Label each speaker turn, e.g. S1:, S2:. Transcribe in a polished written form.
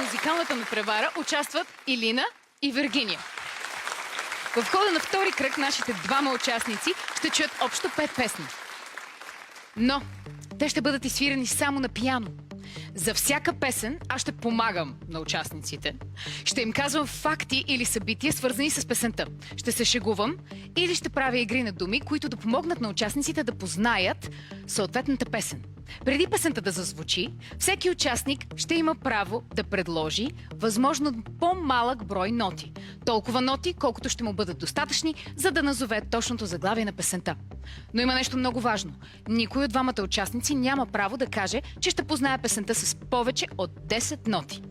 S1: музикалната надпревара участват Илина и Вергиния. В хода на втори кръг нашите двама участници ще чуят общо 5 песни. Но те ще бъдат изсвирени само на пиано. За всяка песен аз ще помагам на участниците. Ще им казвам факти или събития, свързани с песента. Ще се шегувам или ще правя игри на думи, които да помогнат на участниците да познаят съответната песен. Преди песента да зазвучи, всеки участник ще има право да предложи възможно по-малък брой ноти. Толкова ноти, колкото ще му бъдат достатъчни, за да назове точното заглавие на песента. Но има нещо много важно. Никой от двамата участници няма право да каже, че ще познае песента с повече от 10 ноти.